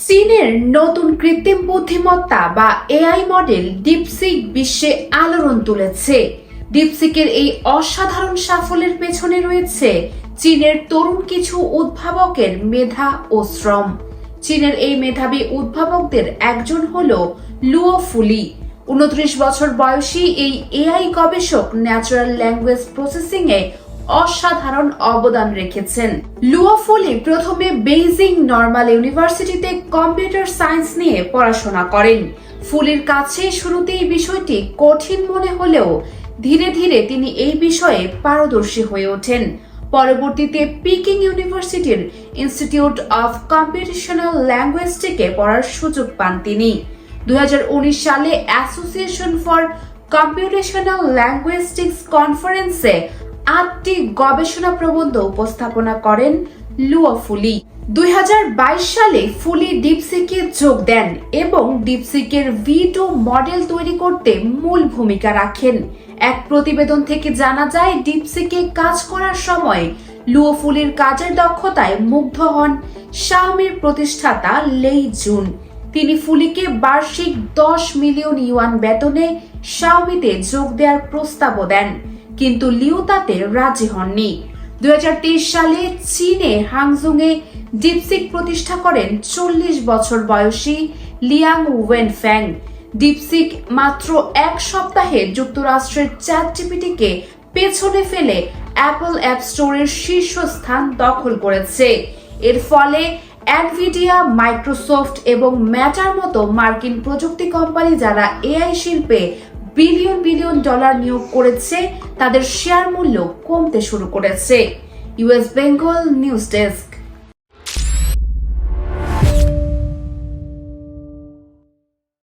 চীনের নতুন কৃত্রিম বুদ্ধিমত্তা বা এআই মডেল ডিপসিক বিশ্বে আলোড়ন তুলেছে। ডিপসিকের এই অসাধারণ সাফল্যের পেছনে রয়েছে চীনের তরুণ কিছু উদ্ভাবকের মেধা ও শ্রম। চীনের এই মেধাবী উদ্ভাবকদের একজন হলো লুও ফুলি। 29 বছর বয়সী এই এআই গবেষক ন্যাচারাল ল্যাঙ্গুয়েজ প্রসেসিং এ অসাধারণ অবদান রেখেছেন। লুও ফুলি প্রথমে বেইজিং নর্মাল ইউনিভার্সিটিতে কম্পিউটার সায়েন্স নিয়ে পড়াশোনা করেন। ফুলির কাছে শুরুতেই বিষয়টি কঠিন মনে হলেও ধীরে ধীরে তিনি এই বিষয়ে পারদর্শী হয়ে ওঠেন। পরবর্তীতে পিকিং ইউনিভার্সিটির ইনস্টিটিউট অফ কম্পিউটেশনাল ল্যাঙ্গুয়েজটিকে পড়ার সুযোগ পান তিনি। 2019 সালে অ্যাসোসিয়েশন ফর কম্পিউটেশনাল ল্যাঙ্গুয়েস্টিক্স কনফারেন্সে 8টি গবেষণা প্রবন্ধ উপস্থাপনা করেন লুও ফুলি। 2022 সালে ফুলি ডিপসিকে যোগ দেন এবং ডিপসিকের V2 মডেল তৈরি করতে মূল ভূমিকা রাখেন। এক প্রতিবেদন থেকে জানা যায়, ডিপসিকে কাজ করার সময় লুও ফুলির কাজের দক্ষতায় মুগ্ধ হন শাওমির প্রতিষ্ঠাতা লেই জুন। তিনি ফুলিকে বার্ষিক 10 মিলিয়ন ইউয়ান বেতনে শাওমিতে যোগ দেওয়ার প্রস্তাবও দেন, কিন্তু লিউ তাতে রাজি হননি। 2023 সালে চীনে হাংজুংয়ে ডিপসিক প্রতিষ্ঠা করেন 40 বছর বয়সী লিয়াং ওয়েনফ্যাং। ডিপসিক মাত্র এক সপ্তাহে যুক্তরাষ্ট্রের চ্যাটজিপিটিকে পেছনে ফেলে অ্যাপল অ্যাপ স্টোরের শীর্ষস্থান দখল করেছে। এর ফলে এনভিডিয়া, মাইক্রোসফট এবং মেটার মতো মার্কিন প্রযুক্তি কোম্পানি যারা এআই শিল্পে বিলিয়ন বিলিয়ন ডলার নিয়োগ করেছে, তাদের শেয়ার মূল্য কমতে শুরু করেছে। US Bengal news desk.